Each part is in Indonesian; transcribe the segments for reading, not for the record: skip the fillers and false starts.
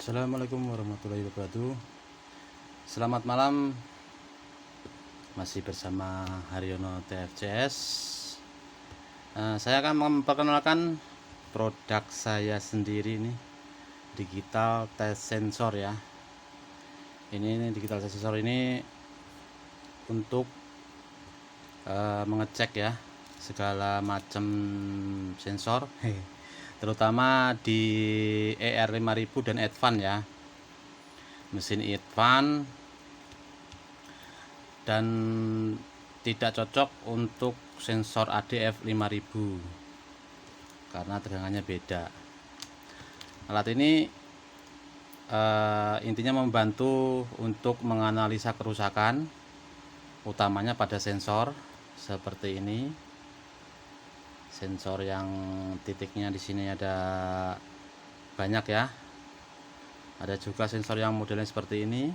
Assalamualaikum warahmatullahi wabarakatuh. Selamat malam, masih bersama Haryono TFCS. Saya akan memperkenalkan produk saya sendiri nih, digital test sensor ya. Ini digital test sensor ini untuk mengecek ya segala macam sensor terutama di ER5000 dan Advan ya, mesin Advan, dan tidak cocok untuk sensor ADF 5000 karena tegangannya beda. Alat ini intinya membantu untuk menganalisa kerusakan utamanya pada sensor seperti ini. Sensor yang titiknya di sini ada banyak ya. Ada juga sensor yang modelnya seperti ini.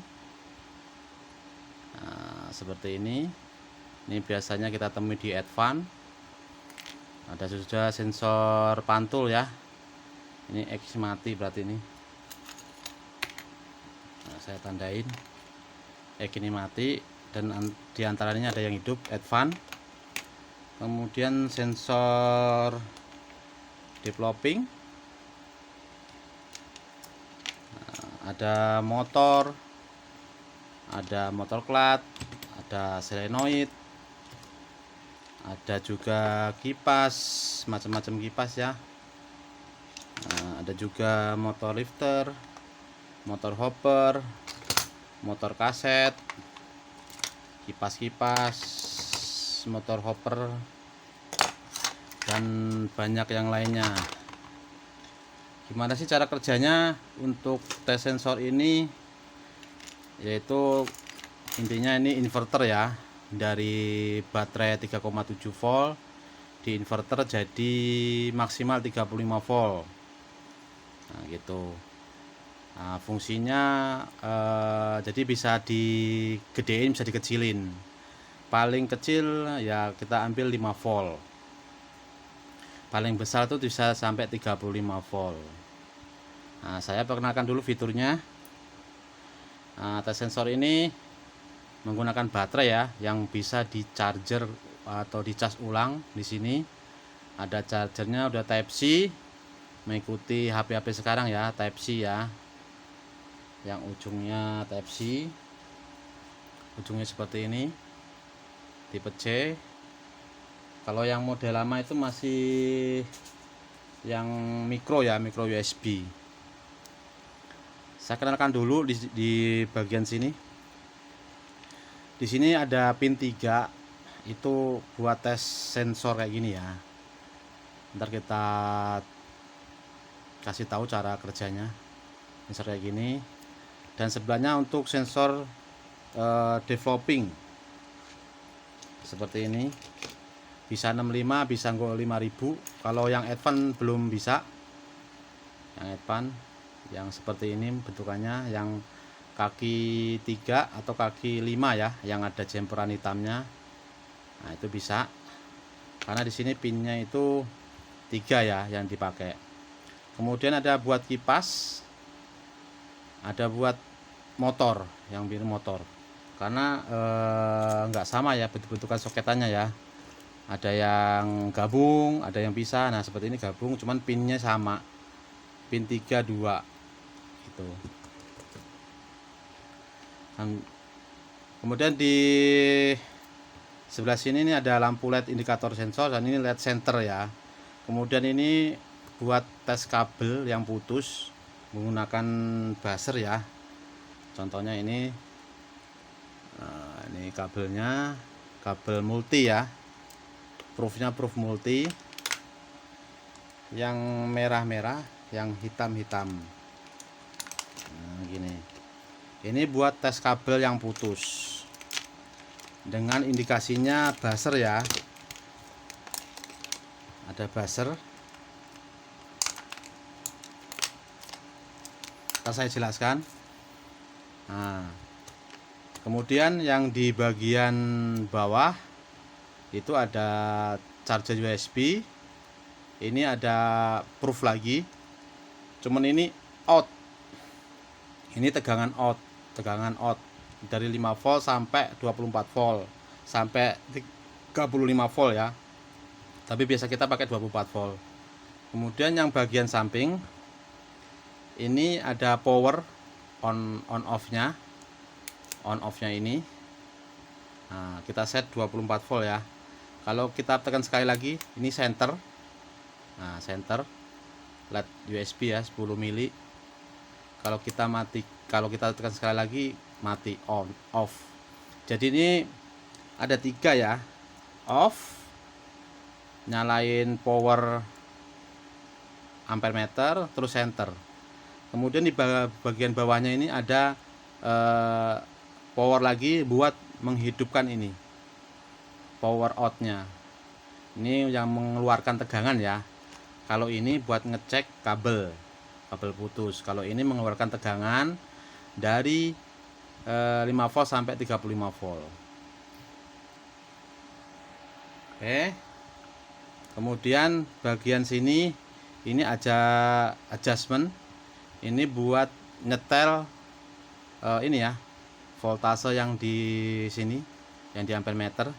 Nah, seperti ini. Ini biasanya kita temui di Advan. Ada juga sensor pantul ya. Ini X mati berarti ini. Nah, saya tandain X ini mati, dan diantaranya ada yang hidup Advan. Kemudian sensor developing, ada motor clat, ada solenoid, ada juga kipas, macam-macam kipas ya. Ada juga motor lifter, motor hopper, motor kaset, kipas-kipas, motor hopper, dan banyak yang lainnya. Gimana sih cara kerjanya untuk tes sensor ini? Yaitu intinya ini inverter ya, dari baterai 3,7 volt di inverter jadi maksimal 35 volt. Nah gitu. Nah, fungsinya jadi bisa digedein, bisa dikecilin. Paling kecil ya kita ambil 5 volt. Paling besar itu bisa sampai 35 volt. Nah, saya perkenalkan dulu fiturnya. Nah, tes sensor ini menggunakan baterai ya, yang bisa di charger atau dicas ulang. Di sini ada chargernya, udah Type C, mengikuti HP-HP sekarang ya, Type C ya, yang ujungnya Type C, ujungnya seperti ini, tipe C. Kalau yang model lama itu masih yang micro ya, micro USB. Saya kenalkan dulu di bagian sini. Di sini ada pin 3, itu buat tes sensor kayak gini ya. Ntar kita kasih tahu cara kerjanya. Sensor kayak gini. Dan sebelahnya untuk sensor developing. Seperti ini. Bisa 65, bisa 5000. Kalau yang Advan belum bisa. Yang Advan yang seperti ini bentukannya, yang kaki 3 atau kaki 5 ya, yang ada jemperan hitamnya. Nah, itu bisa. Karena di sini pinnya itu 3 ya yang dipakai. Kemudian ada buat kipas, ada buat motor, yang biru motor. Karena nggak sama ya bentukan soketannya ya. Ada yang gabung, ada yang pisah. Nah, seperti ini gabung, cuman pinnya sama. Pin 3 2 gitu. Kemudian di sebelah sini ini ada lampu LED indikator sensor, dan ini LED center ya. Kemudian ini buat tes kabel yang putus menggunakan buzzer ya. Contohnya ini, ini kabelnya, kabel multi ya. Proofnya proof multi, yang merah-merah, yang hitam-hitam. Nah, gini. Ini buat tes kabel yang putus. Dengan indikasinya buzzer ya. Ada buzzer. Ntar saya jelaskan. Nah, kemudian yang di bagian bawah itu ada charger USB. Ini ada proof lagi, cuman ini out. Ini tegangan out dari 5 volt sampai 24 volt sampai 35 volt ya, tapi biasa kita pakai 24 volt. Kemudian yang bagian samping ini ada power on off nya ini. Nah, kita set 24 volt ya. Kalau kita tekan sekali lagi, ini center. Nah, center LED USB ya, 10 mili. Kalau kita tekan sekali lagi, mati, off. Jadi ini ada 3 ya, off, nyalain power ampere meter, terus center. Kemudian di bagian bawahnya ini ada power lagi buat menghidupkan ini, power outnya. Ini yang mengeluarkan tegangan ya. Kalau ini buat ngecek kabel putus. Kalau ini mengeluarkan tegangan dari 5 volt sampai 35 volt. Oke. Kemudian bagian sini ini aja adjustment. Ini buat nyetel ini ya, voltase yang di sini, yang di ampere meter.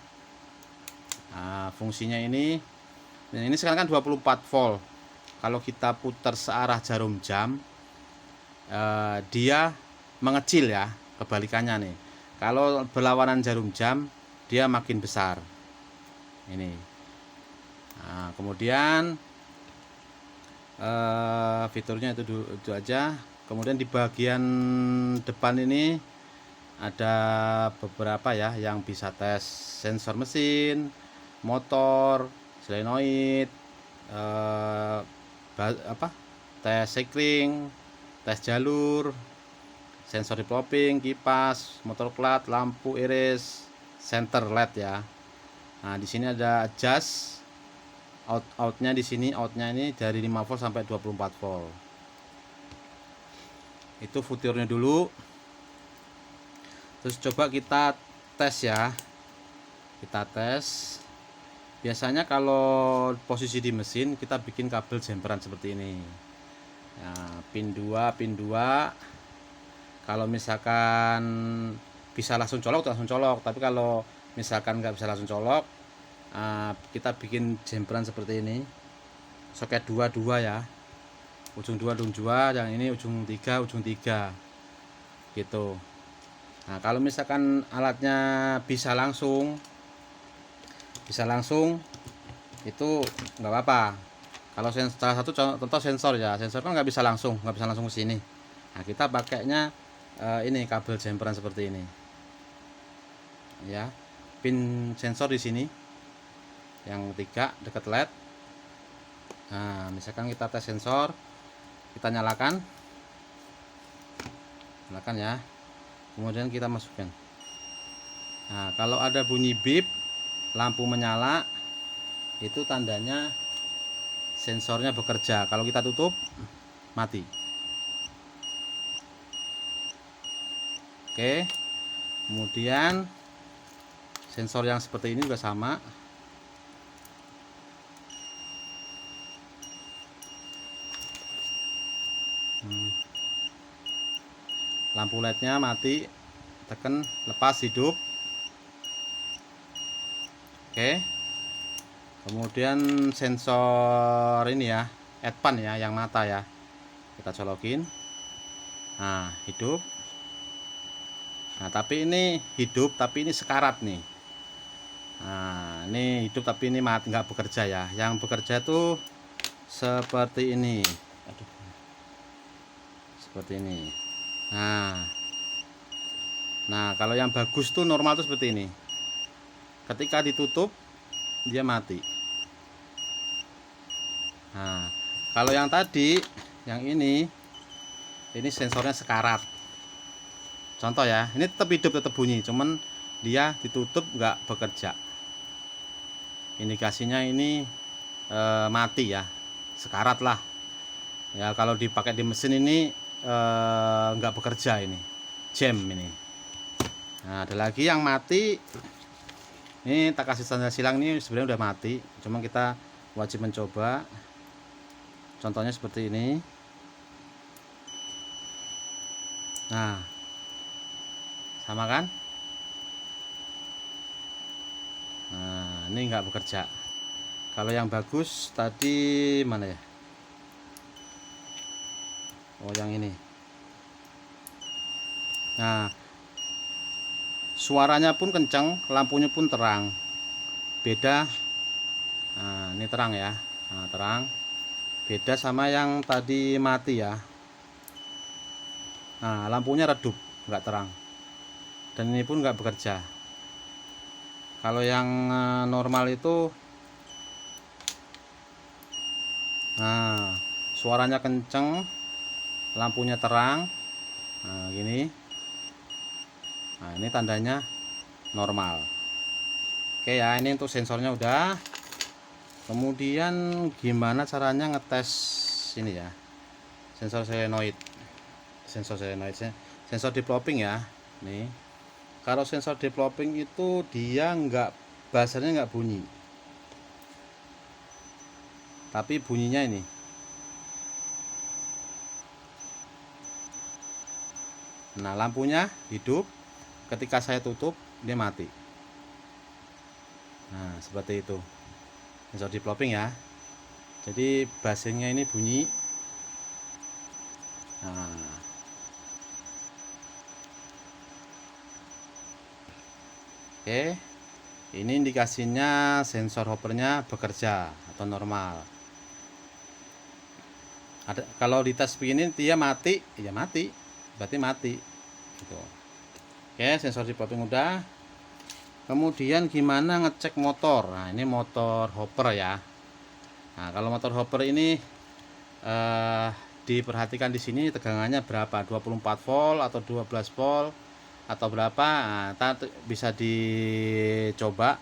Nah, fungsinya ini sekarang kan 24 volt. Kalau kita putar searah jarum jam, dia mengecil ya, kebalikannya nih. Kalau berlawanan jarum jam, dia makin besar. Ini. Nah, kemudian fiturnya itu aja. Kemudian di bagian depan ini ada beberapa ya yang bisa tes sensor mesin, motor, solenoid, tes cycling, tes jalur, sensor developing, kipas, motor clutch, lampu iris, center LED ya. Nah, di sini ada adjust outnya. Di sini outnya ini dari 5 volt sampai 24 volt. Itu fiturnya dulu. Terus coba kita tes ya. Kita tes. Biasanya kalau posisi di mesin kita bikin kabel jemperan seperti ini. Nah, pin 2. Kalau misalkan bisa langsung colok, tapi kalau misalkan nggak bisa langsung colok, kita bikin jemperan seperti ini. Soket 2 ya. Ujung 2, yang ini ujung 3 gitu. Nah, kalau misalkan alatnya bisa langsung itu nggak apa-apa. Kalau salah satu contoh sensor ya, sensor kan nggak bisa langsung ke sini. Nah, kita pakainya ini kabel jemperan seperti ini ya. Pin sensor di sini yang 3 dekat LED. Nah, misalkan kita tes sensor, kita nyalakan ya, kemudian kita masukkan. Nah, kalau ada bunyi bip, lampu menyala, itu tandanya sensornya bekerja. Kalau kita tutup, mati. Oke. Kemudian sensor yang seperti ini juga sama. Lampu LED-nya mati, tekan lepas, hidup. Oke. Kemudian sensor ini ya, advan ya, yang mata ya, kita colokin. Nah, hidup. Nah, tapi ini hidup, tapi ini sekarat nih. Nah, ini hidup tapi ini mati, nggak bekerja ya. Yang bekerja tuh seperti ini. Aduh. Seperti ini. Nah, kalau yang bagus tuh normal tuh seperti ini. Ketika ditutup, dia mati. Nah, kalau yang tadi, yang ini sensornya sekarat. Contoh ya, ini tetap hidup, tetap bunyi, cuman dia ditutup nggak bekerja. Indikasinya ini mati ya, sekarat lah. Ya, kalau dipakai di mesin ini nggak bekerja, ini jam ini. Nah, ada lagi yang mati. Ini tak kasih tanda silang, ini sebenarnya udah mati, cuma kita wajib mencoba. Contohnya seperti ini. Nah, sama kan? Nah, ini nggak bekerja. Kalau yang bagus tadi mana ya? Oh, yang ini. Nah, suaranya pun kencang, lampunya pun terang. Beda. Nah, ini terang ya. Nah, terang. Beda sama yang tadi mati ya. Nah, lampunya redup, nggak terang. Dan ini pun nggak bekerja. Kalau yang normal itu, nah, suaranya kenceng, lampunya terang. Nah, gini. Nah, ini tandanya normal. Oke ya, ini untuk sensornya udah. Kemudian gimana caranya ngetes ini ya, sensor solenoid. Sensor developing ya. Nih, kalau sensor developing itu dia nggak, buzzernya nggak bunyi, tapi bunyinya ini. Nah, lampunya hidup, ketika saya tutup dia mati. Nah, seperti itu sensor developing ya. Jadi buzzingnya ini bunyi. Nah, oke, ini indikasinya sensor hoppernya bekerja atau normal. Ada, kalau dites begini dia mati, ya mati, berarti mati gitu. Oke, sensor developing udah. Kemudian gimana ngecek motor? Nah, ini motor hopper ya. Nah, kalau motor hopper ini diperhatikan di sini tegangannya berapa, 24 volt atau 12 volt atau berapa. Nah, bisa dicoba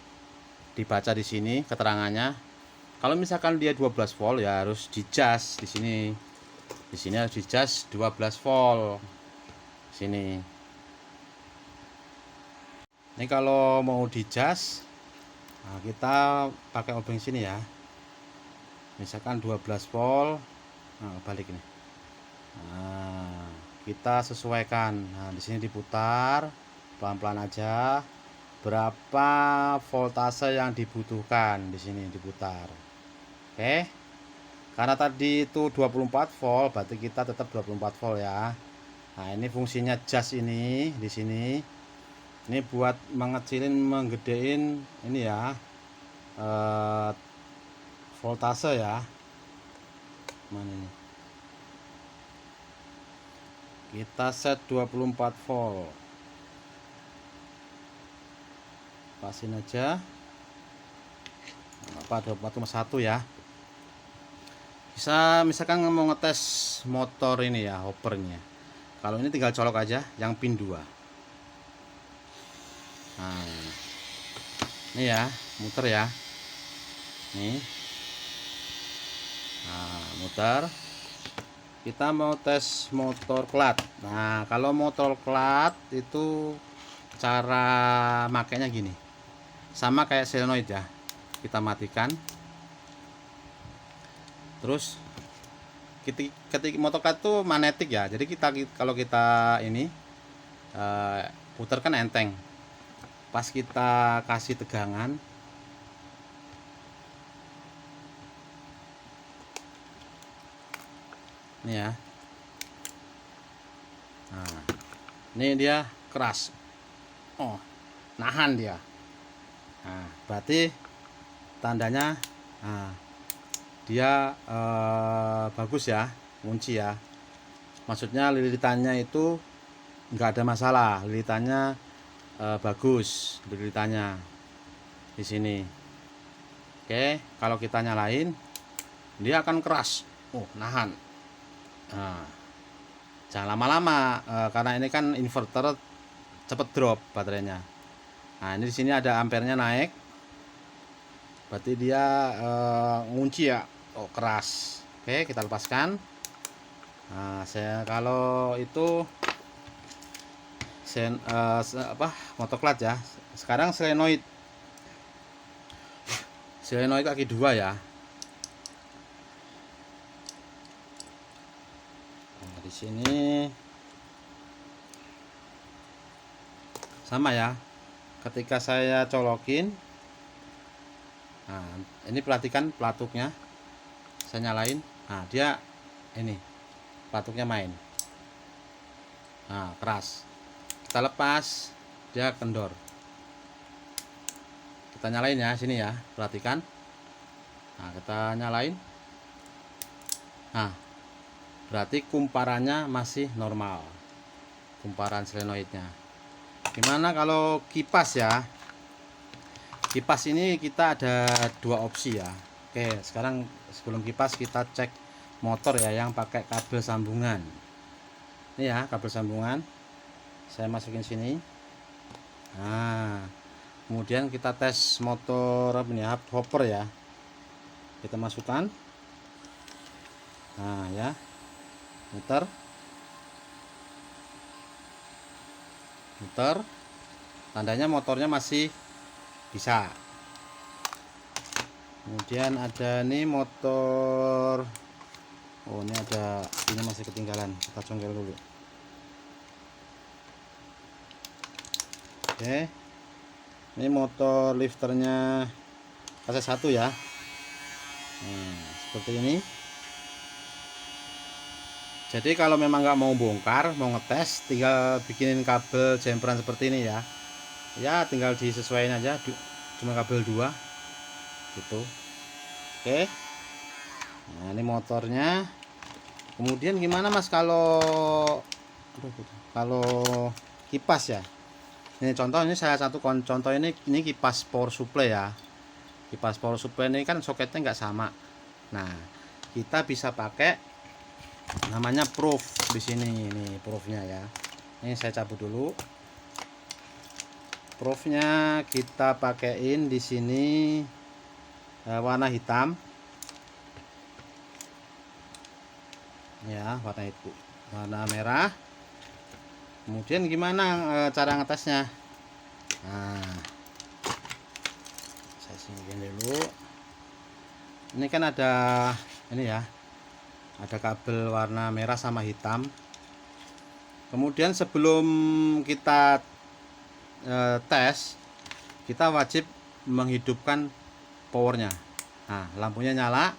dibaca di sini keterangannya. Kalau misalkan dia 12 volt ya harus dijas di sini. Di sini harus dijas 12 volt. Sini. Ini kalau mau dijas, nah kita pakai obeng sini ya. Misalkan 12 volt. Nah, balik ini. Nah, kita sesuaikan. Nah, di sini diputar pelan-pelan aja. Berapa voltase yang dibutuhkan di sini diputar. Oke. Karena tadi itu 24 volt, berarti kita tetap 24 volt ya. Nah, ini fungsinya jas ini di sini. Ini buat mengecilin, menggedein ini ya. Voltase ya. Mana ini? Kita set 24 volt. Pasin aja. Apa 24,1 ya. Bisa misalkan mau ngetes motor ini ya, hoppernya. Kalau ini tinggal colok aja yang pin 2. Nah, ini ya, muter ya. Nih. Nah, muter. Kita mau tes motor plat. Nah, kalau motor plat itu cara makainya gini. Sama kayak solenoid ya. Kita matikan. Terus ketika motor plat itu magnetik ya. Jadi kalau kita ini putar kan enteng. Pas kita kasih tegangan, ini ya. Nah, ini dia keras. Oh, nahan dia. Nah, berarti tandanya dia bagus ya, kunci ya. Maksudnya lilitannya itu nggak ada masalah, lilitannya bagus, lilitannya di sini. Oke, kalau kita nyalain, dia akan keras. Oh, nahan. Nah, jangan lama-lama karena ini kan inverter cepet drop baterainya. Nah, ini di sini ada ampernya naik, berarti dia ngunci ya. Oh, keras. Oke, kita lepaskan. Nah, kalau itu motoclad ya. Sekarang solenoid kaki 2 ya. Nah, di sini sama ya, ketika saya colokin, nah ini perhatikan pelatuknya, saya nyalain, nah dia ini pelatuknya main, nah keras. Kita lepas, dia kendor. Kita nyalain ya, sini ya, perhatikan. Nah kita nyalain, nah berarti kumparannya masih normal, kumparan solenoidnya. Gimana kalau kipas ya? Kipas ini kita ada dua opsi ya. Oke, sekarang sebelum kipas kita cek motor ya yang pakai kabel sambungan. Ini ya kabel sambungan. Saya masukin sini. Nah, kemudian kita tes motor apa ini, hopper ya. Kita masukkan. Nah ya, muter. Muter. Tandanya motornya masih bisa. Kemudian ada nih motor, oh ini ada, ini masih ketinggalan, kita congkel dulu. Oke, ini motor lifternya fase 1 ya. Seperti ini. Jadi kalau memang nggak mau bongkar, mau ngetes, tinggal bikinin kabel jemperan seperti ini ya. Ya tinggal disesuaikan aja, cuma kabel 2 gitu. Oke, nah ini motornya. Kemudian gimana mas kalau kipas ya? Ini contoh, ini saya satu contoh, ini kipas power supply ya. Kipas power supply ini kan soketnya nggak sama. Nah kita bisa pakai namanya proof di sini, ini proofnya ya. Ini saya cabut dulu. Proofnya kita pakein di sini warna hitam ya, warna itu warna merah. Kemudian gimana cara ngetesnya? Nah saya singkirin dulu. Ini kan ada ini ya, ada kabel warna merah sama hitam. Kemudian sebelum kita tes, kita wajib menghidupkan powernya. Nah lampunya nyala,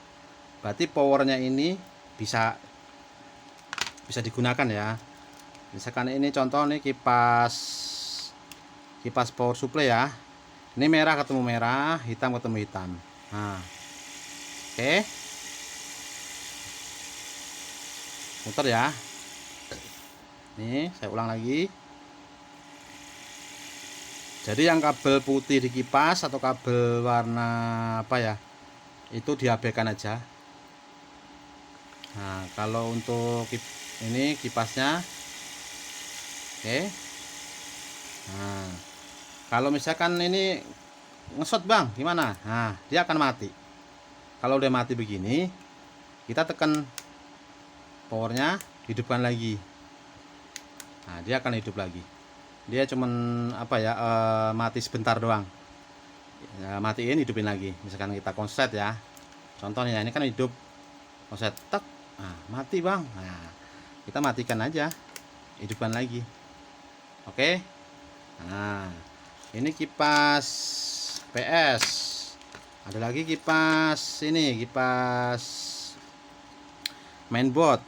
berarti powernya ini bisa digunakan ya. Misalkan ini contoh nih kipas power supply ya. Ini merah ketemu merah, hitam ketemu hitam. Nah oke, muter ya. Nih saya ulang lagi. Jadi yang kabel putih di kipas atau kabel warna apa ya, itu diabaikan aja. Nah kalau untuk ini kipasnya, oke. Nah kalau misalkan ini ngesot bang, gimana? Nah dia akan mati. Kalau udah mati begini, kita tekan powernya, hidupkan lagi. Nah dia akan hidup lagi. Dia cuman apa ya, mati sebentar doang ya, matiin hidupin lagi. Misalkan kita konslet ya, contohnya ini kan hidup, konslet tek, nah mati bang, nah kita matikan aja, hidupkan lagi. Oke, nah ini kipas PS. Ada lagi kipas ini, kipas mainboard.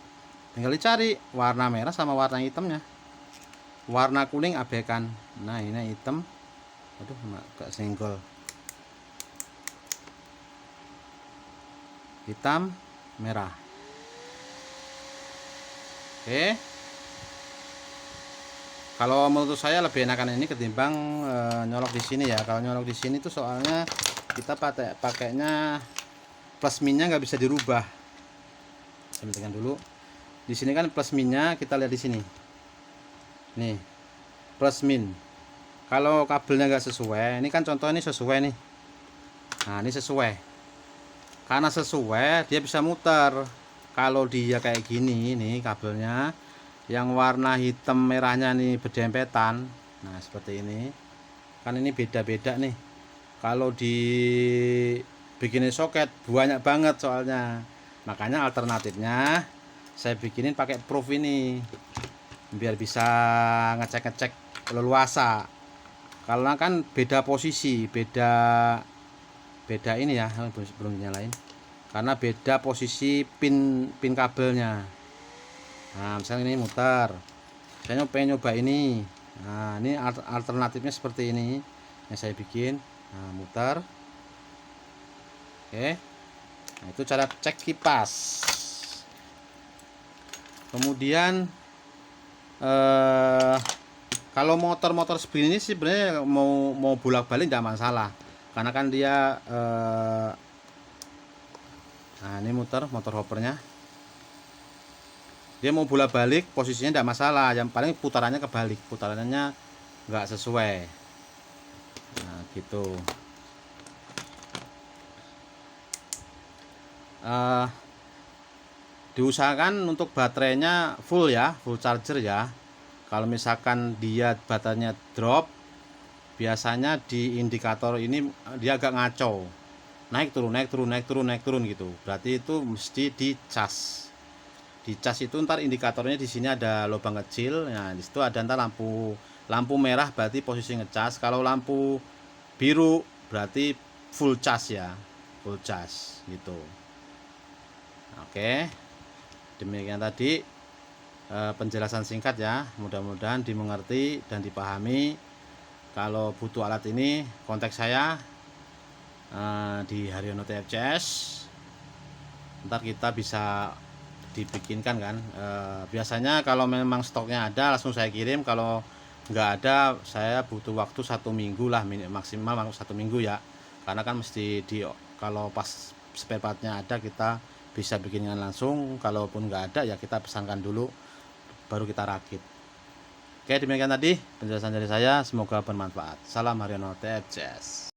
Tinggal dicari warna merah sama warna hitamnya. Warna kuning abaikan. Nah ini hitam, aduh agak senggol. Hitam merah. Oke, kalau menurut saya lebih enakan ini ketimbang nyolok di sini ya. Kalau nyolok di sini tuh soalnya kita pakainya plus minnya nggak bisa dirubah. Saya pentingkan dulu. Di sini kan plus minnya kita lihat di sini. Nih plus min. Kalau kabelnya nggak sesuai, ini kan contoh ini sesuai nih. Nah ini sesuai. Karena sesuai dia bisa muter. Kalau dia kayak gini nih kabelnya, yang warna hitam merahnya nih berdempetan. Nah seperti ini. Kan ini beda-beda nih. Kalau di bikinin soket banyak banget soalnya. Makanya alternatifnya saya bikinin pakai proof ini, biar bisa ngecek leluasa. karena kan beda posisi, beda ini ya, belum nyalain, karena beda posisi pin kabelnya. Nah misalnya ini muter, saya pengen nyoba ini. Nah ini alternatifnya seperti ini yang saya bikin. Nah muter, oke. Nah itu cara cek kipas. Kemudian kalau motor-motor seperti ini sih sebenarnya mau bolak-balik tidak masalah, karena kan dia nah ini motor hoppernya, dia mau bolak-balik posisinya tidak masalah, yang paling putarannya kebalik, putarannya nggak sesuai. Nah gitu. Diusahakan untuk baterainya full ya, full charger ya. Kalau misalkan dia baterainya drop, biasanya di indikator ini dia agak ngaco, naik turun gitu. Berarti itu mesti dicas. Dicas itu ntar indikatornya di sini ada lubang kecil. Nah di situ ada ntar lampu merah berarti posisi ngecas. Kalau lampu biru berarti full cas ya, full cas gitu. Oke, demikian tadi penjelasan singkat ya, mudah-mudahan dimengerti dan dipahami. Kalau butuh alat ini kontak saya di Haryono TFCS, ntar kita bisa dibikinkan kan. Biasanya kalau memang stoknya ada langsung saya kirim, kalau nggak ada saya butuh waktu 1 minggu lah, maksimal 1 minggu ya, karena kan mesti kalau pas spare partnya ada kita bisa bikinkan langsung, kalaupun nggak ada ya kita pesankan dulu baru kita rakit. Oke, demikian tadi penjelasan dari saya, semoga bermanfaat. Salam Haryono TFCS.